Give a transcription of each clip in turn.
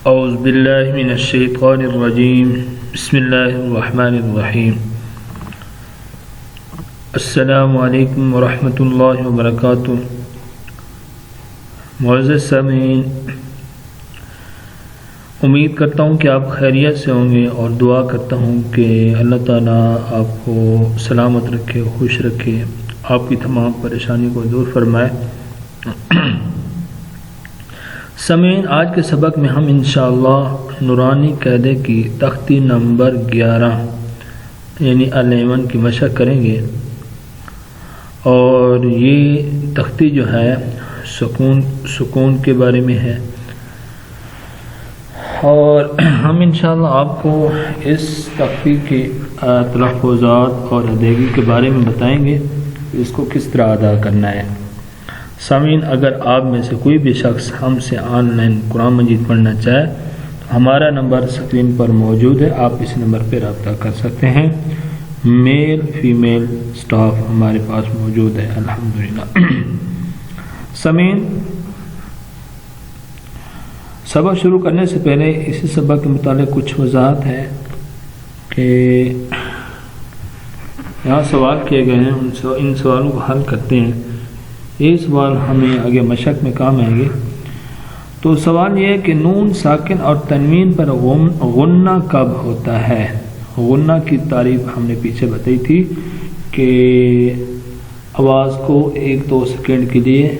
اعوذ باللہ من الشیطان الرجیم بسم اللہ الرحمن الرحیم السلام علیکم ورحمۃ اللہ وبرکاتہ۔ معزز سامعین، امید کرتا ہوں کہ آپ خیریت سے ہوں گے اور دعا کرتا ہوں کہ اللہ تعالیٰ آپ کو سلامت رکھے، خوش رکھے، آپ کی تمام پریشانی کو دور فرمائے۔ سامعین، آج کے سبق میں ہم انشاءاللہ نورانی قاعدے کی تختی نمبر 11 یعنی 11 کی مشق کریں گے، اور یہ تختی جو ہے سکون کے بارے میں ہے، اور ہم انشاءاللہ آپ کو اس تختی کے تلفظات اور ادائیگی کے بارے میں بتائیں گے کہ اس کو کس طرح ادا کرنا ہے۔ سامعین، اگر آپ میں سے کوئی بھی شخص ہم سے آن لائن قرآن مجید پڑھنا چاہے تو ہمارا نمبر اسکرین پر موجود ہے، آپ اس نمبر پہ رابطہ کر سکتے ہیں۔ میل فیمیل سٹاف ہمارے پاس موجود ہے الحمدللہ۔ سامعین، سبق شروع کرنے سے پہلے اسی سبق کے متعلق کچھ وضاحت ہے کہ یہاں سوال کیے گئے ہیں، ان سوالوں کو حل کرتے ہیں۔ یہ سوال ہمیں آگے مشق میں کام آئیں گے۔ تو سوال یہ ہے کہ نون ساکن اور تنوین پر غنہ کب ہوتا ہے؟ غنہ کی تعریف ہم نے پیچھے بتائی تھی کہ آواز کو 1-2 سیکنڈ کے لیے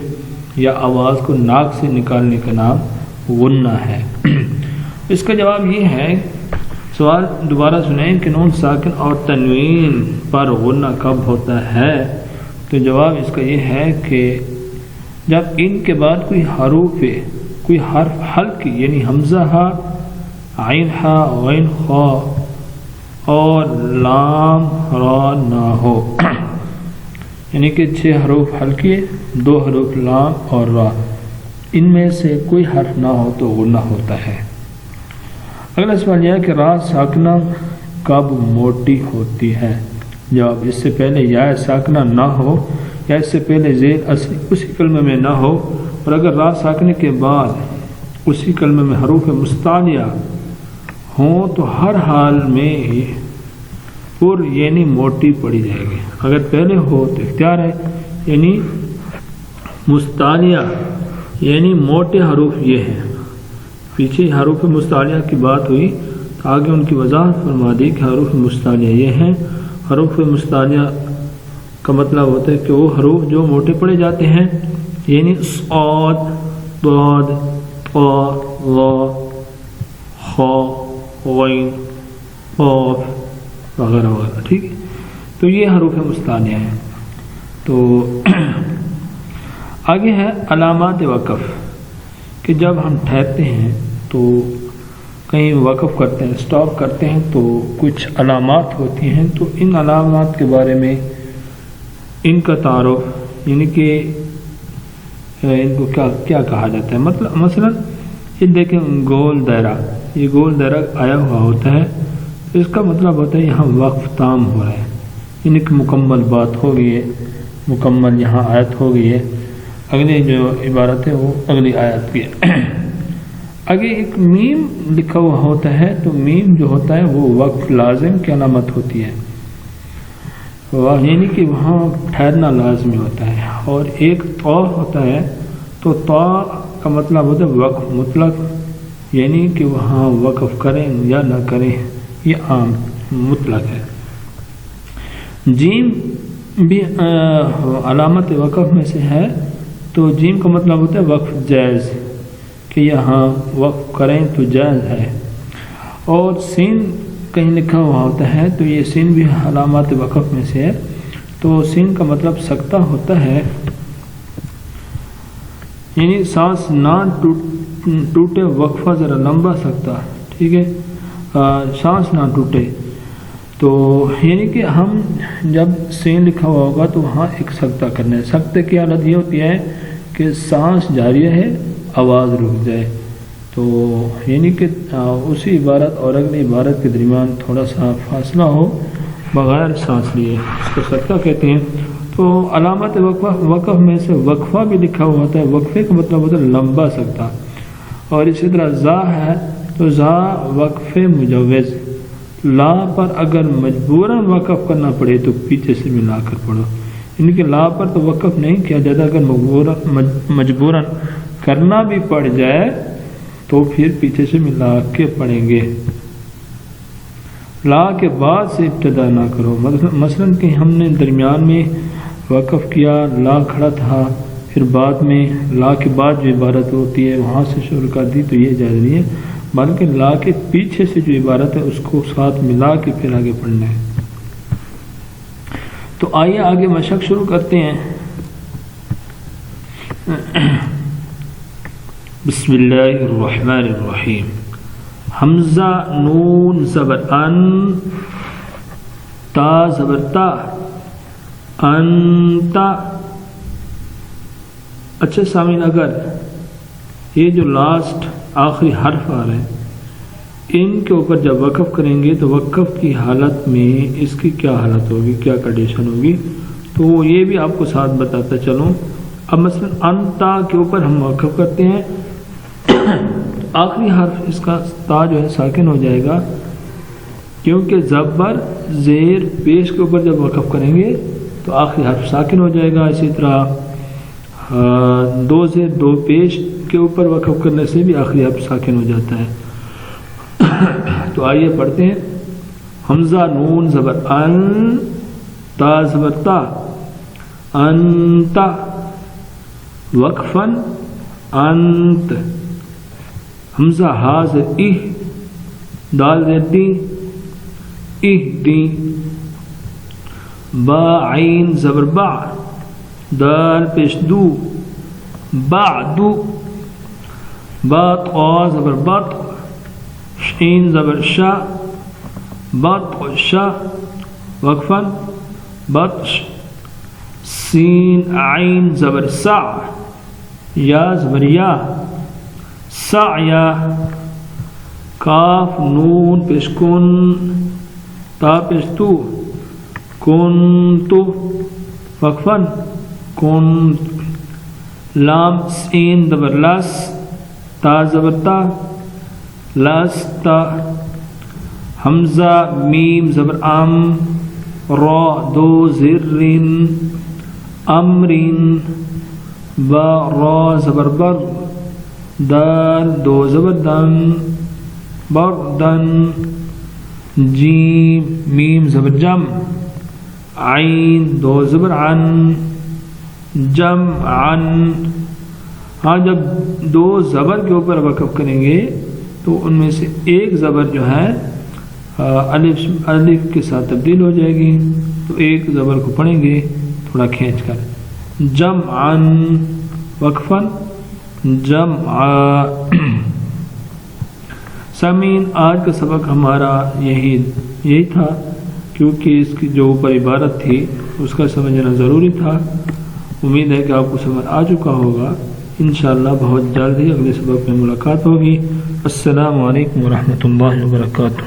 یا آواز کو ناک سے نکالنے کا نام غنہ ہے۔ اس کا جواب یہ ہے، سوال دوبارہ سنیں کہ نون ساکن اور تنوین پر غنہ کب ہوتا ہے؟ تو جواب اس کا یہ ہے کہ جب ان کے بعد کوئی حرف حلق یعنی حمزہ ہا، عین ہا، غین خا اور لام را نہ ہو، یعنی کہ 6 حروف حلقے، 2 حروف لام اور را، ان میں سے کوئی حرف نہ ہو تو غنہ ہوتا ہے۔ اگلا سوال یہ ہے کہ را ساکنہ کب موٹی ہوتی ہے؟ جواب، اس سے پہلے یا ساکنہ نہ ہو یا اس سے پہلے زیر اصلی اسی کلمے میں نہ ہو، اور اگر را ساکنے کے بعد اسی کلمے میں حروف مستعلیہ ہوں تو ہر حال میں پر یعنی موٹی پڑی جائے گی۔ اگر پہلے ہو تو اختیار ہے، یعنی مستعلیہ یعنی موٹے حروف یہ ہیں۔ پیچھے حروف مستعلیہ کی بات ہوئی تو آگے ان کی وضاحت فرما دی کہ حروف مستعلیہ یہ ہیں۔ حروف مستعلیہ کا مطلب ہوتا ہے کہ وہ حروف جو موٹے پڑے جاتے ہیں، یعنی صاد، ضاد، طا، ظا، خا، غین، قاف وغیرہ وغیرہ، ٹھیک ہے؟ تو یہ حروف مستعلیہ ہیں۔ تو آگے ہے علامات وقف، کہ جب ہم ٹھہرتے ہیں تو کہیں وقف کرتے ہیں، سٹاپ کرتے ہیں تو کچھ علامات ہوتی ہیں، تو ان علامات کے بارے میں ان کا تعارف، یعنی کہ ان کو کیا کہا جاتا ہے۔ مثلا یہ دیکھیں گول دائرہ، یہ گول دائرہ آیا ہوا ہوتا ہے، اس کا مطلب ہوتا ہے یہاں وقف تام ہو رہا ہے، یعنی کہ مکمل بات ہو گئی ہے، مکمل یہاں آیت ہو گئی ہے۔ اگلی جو عبارت ہے وہ اگلی آیت کی ہے۔ آگے ایک میم لکھا ہوا ہوتا ہے، تو میم جو ہوتا ہے وہ وقف لازم کی علامت ہوتی ہے، یعنی کہ وہاں ٹھہرنا لازمی ہوتا ہے۔ اور ایک طا ہوتا ہے، تو طا کا مطلب ہوتا ہے وقف مطلق، یعنی کہ وہاں وقف کریں یا نہ کریں، یہ عام مطلق ہے۔ جیم بھی علامت وقف میں سے ہے، تو جیم کا مطلب ہوتا ہے وقف جائز، کہ یہاں وقف کریں تو جائز ہے۔ اور سین کہیں لکھا ہوا ہوتا ہے، تو یہ سین بھی علامات وقف میں سے ہے، تو سین کا مطلب سکتہ ہوتا ہے، یعنی سانس نہ ٹوٹے، وقفہ ذرا لمبا سکتہ، ٹھیک ہے، سانس نہ ٹوٹے۔ تو یعنی کہ ہم جب سین لکھا ہوا ہوگا تو وہاں ایک سکتہ کرنا ہے۔ سکتے کی حالت یہ ہوتی ہے کہ سانس جاری ہے، آواز رک جائے، تو یعنی کہ اسی عبارت اور اگلی عبارت کے درمیان تھوڑا سا فاصلہ ہو بغیر سانس لیے، اس کو سکتہ کہتے ہیں۔ تو علامت وقف میں سے وقفہ بھی لکھا ہوا ہوتا ہے، وقفے کا مطلب ہوتا ہے لمبا سکتہ، اور اسی طرح زا ہے تو زا وقف مجوز، لا پر اگر مجبوراً وقف کرنا پڑے تو پیچھے سے ملا کر پڑھو، ان کے لا پر تو وقف نہیں کیا جاتا، اگر مجبوراً کرنا بھی پڑ جائے تو پھر پیچھے سے ملا کے پڑھیں گے۔ لا کے بعد سے ابتدا نہ کرو، مثلاً کہ ہم نے درمیان میں وقف کیا، لا کھڑا تھا، پھر بعد میں لا کے بعد جو عبارت ہوتی ہے وہاں سے شروع کر دی تو یہ جائز نہیں ہے، بلکہ لا کے پیچھے سے جو عبارت ہے اس کو ساتھ ملا کے پھر آگے پڑھنا ہے۔ تو آئیے آگے مشق شروع کرتے ہیں۔ بسم اللہ الرحمن الرحیم۔ حمزہ نون زبر ان، تا زبر تا، انتا۔ اچھا سامعین، اگر یہ جو لاسٹ آخری حرف آ رہے ہیں ان کے اوپر جب وقف کریں گے تو وقف کی حالت میں اس کی کیا حالت ہوگی، کیا کنڈیشن ہوگی، تو یہ بھی آپ کو ساتھ بتاتا چلوں۔ اب مثلا انتا کے اوپر ہم وقف کرتے ہیں، آخری حرف اس کا تا جو ہے ساکن ہو جائے گا، کیونکہ زبر زیر پیش کے اوپر جب وقف کریں گے تو آخری حرف ساکن ہو جائے گا۔ اسی طرح دو زیر دو پیش کے اوپر وقف کرنے سے بھی آخری حرف ساکن ہو جاتا ہے۔ تو آئیے پڑھتے ہیں۔ حمزہ نون زبر ان، تا زبر تا، انتا، وقفاً انت۔ حمزہ ہا زر اہ، دال زر دی، اہ دی۔ با عین زبر با، دال پیش دو، بعدو۔ با طا زبر بط، شین زبر شا، بطش، وقفاً بطش۔ سین عین زبر سع، یا زبر یا، سعیا۔ کاف نون پیش کن، تا پیش تو، کنتو، وقفاً کنت۔ لام سین زبر لس، تا زبر تا، لستا۔ حمزہ میم زبر ام، را دو زرین، امرین۔ با را زبر بر، دال دو زبر دن، بردن۔ جیم میم زبر جم، عین دو زبر عن، جمعن۔ ہاں جب دو زبر کے اوپر وقف کریں گے تو ان میں سے ایک زبر جو ہے الف کے ساتھ تبدیل ہو جائے گی، تو ایک زبر کو پڑھیں گے تھوڑا کھینچ کر، جمعن، وقفاً جمعا۔ سامعین، آج کا سبق ہمارا یہی تھا، کیونکہ اس کی جو اوپر عبارت تھی اس کا سمجھنا ضروری تھا۔ امید ہے کہ آپ کو سمجھ آ چکا ہوگا۔ انشاءاللہ بہت جلد ہی اگلے سبق میں ملاقات ہوگی۔ السلام علیکم ورحمۃ اللہ وبرکاتہ۔